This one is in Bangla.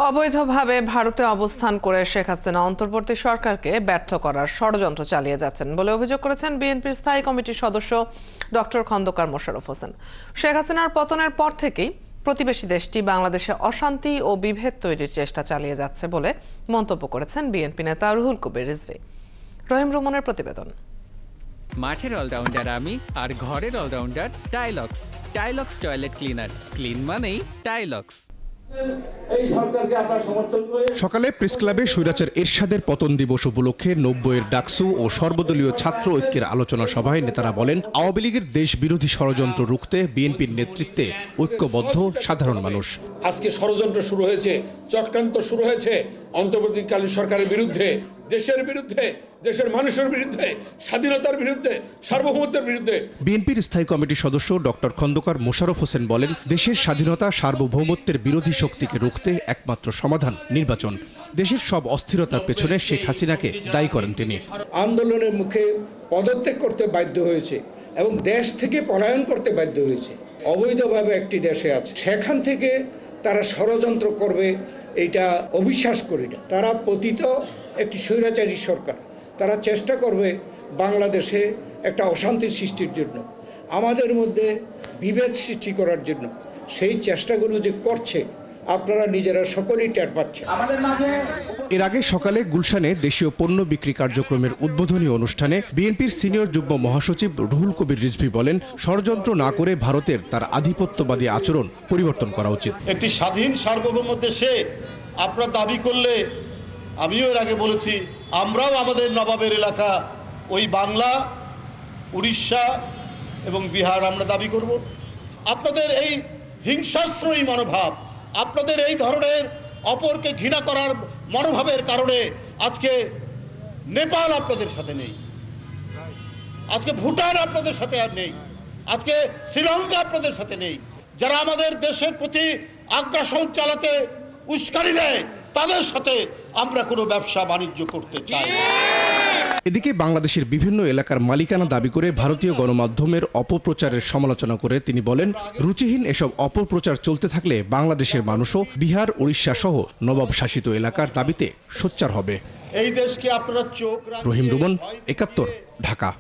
অবৈধভাবে ভারতে অবস্থান করে শেখ হাসিনা অন্তর্বর্তী সরকারকে ব্যর্থ করার ষড়যন্ত্র চালিয়ে যাচ্ছেন বলে অভিযোগ করেছেন বিএনপির স্থায়ী কমিটির সদস্য ডক্টর খন্দকার মোশাররফ হোসেন। শেখ হাসিনার পতনের পর থেকেই প্রতিবেশী দেশটি বাংলাদেশে অশান্তি ও বিভেদ তৈরির চেষ্টা চালিয়ে যাচ্ছে বলে মন্তব্য করেছেন বিএনপি নেতা রুহুল কবির রিজভী। রহিম রুমনের প্রতিবেদন। মাঠের অলরাউন্ডার আমি, আর ঘরের allrounder Tylox. Tylox toilet cleaner, clean মানেই টাইলক্স। সকালে প্রেস ক্লাবে স্বৈরাচার এরশাদের পতন দিবস উপলক্ষে ৯০-এর ডাকসু ও সর্বদলীয় ছাত্র ঐক্যের আলোচনা সভায় নেতারা বলেন, আওয়ামী লীগের দেশ বিরোধী ষড়যন্ত্র রুখতে বিএনপির নেতৃত্বে ঐক্যবদ্ধ সাধারণ মানুষ। আজকে ষড়যন্ত্র শুরু হয়েছে, চক্রান্ত শুরু হয়েছে অন্তর্বর্তীকালীন সরকারের বিরুদ্ধে, দেশের বিরুদ্ধে, দেশের মানুষের বিরুদ্ধে, স্বাধীনতার বিরুদ্ধে, সার্বভৌমত্বের বিরুদ্ধে। বিএনপির স্থায়ী কমিটির সদস্য ডক্টর খন্দকার মোশাররফ হোসেন বলেন, দেশের স্বাধীনতা সার্বভৌমত্বের বিরোধী শক্তিকে রুখতে একমাত্র সমাধান নির্বাচন। দেশের সব অস্থিরতার পেছনে শেখ হাসিনাকে দায়ী করেন তিনি। আন্দোলনের মুখে পদত্যাগ করতে বাধ্য হয়েছে এবং দেশ থেকে পলায়ন করতে বাধ্য হয়েছে। অবৈধভাবে একটি দেশে আছে, সেখান থেকে তারা ষড়যন্ত্র করবে এটা অবিশ্বাস করি না। তারা পতিত একটি স্বৈরাচারী সরকার, তারা চেষ্টা করবে বাংলাদেশে একটা অশান্তি সৃষ্টির জন্য, আমাদের মধ্যে বিভেদ সৃষ্টি করার জন্য। সেই চেষ্টাগুলো যে করছে আপনারা নিজেরা সকলেই টের পাচ্ছেন। এর আগে সকালে গুলশানে দেশীয় পণ্য বিক্রি কার্যক্রমের উদ্বোধনী অনুষ্ঠানে বিএনপির সিনিয়র যুগ্ম মহাসচিব রুহুল কবির রিজভী বলেন, ষড়যন্ত্র না করে ভারতের তার আধিপত্যবাদী আচরণ পরিবর্তন করা উচিত। একটি স্বাধীন সার্বভৌম দেশে আপনারা দাবি করলে, আমিও এর আগে বলেছি, আমরাও আমাদের নবাবের এলাকা ওই বাংলা, উড়িষ্যা এবং বিহার আমরা দাবি করব। আপনাদের এই হিংসাস্ত্রয়ী মনোভাব, আপনাদের এই ধরনের অপরকে ঘৃণা করার মনোভাবের কারণে আজকে নেপাল আপনাদের সাথে নেই, আজকে ভুটান আপনাদের সাথে আর নেই, আজকে শ্রীলঙ্কা আপনাদের সাথে নেই। যারা আমাদের দেশের প্রতি আগ্রাসন চালাতে উস্কানি দেয়, তাদের সাথে আমরা কোনো ব্যবসা বাণিজ্য করতে চাই। এদিকে বাংলাদেশের বিভিন্ন এলাকার মালিকানা দাবি করে ভারতীয় গণমাধ্যমের অপপ্রচারের সমালোচনা করে তিনি বলেন, রুচিহীন এসব অপপ্রচার চলতে থাকলে বাংলাদেশের মানুষও বিহার, উড়িষ্যা সহ নবাব শাসিত এলাকার দাবিতে সোচ্চার হবে। এই দেশকে আপনারা চোখ। রহিম রুমন, ৭১, ঢাকা।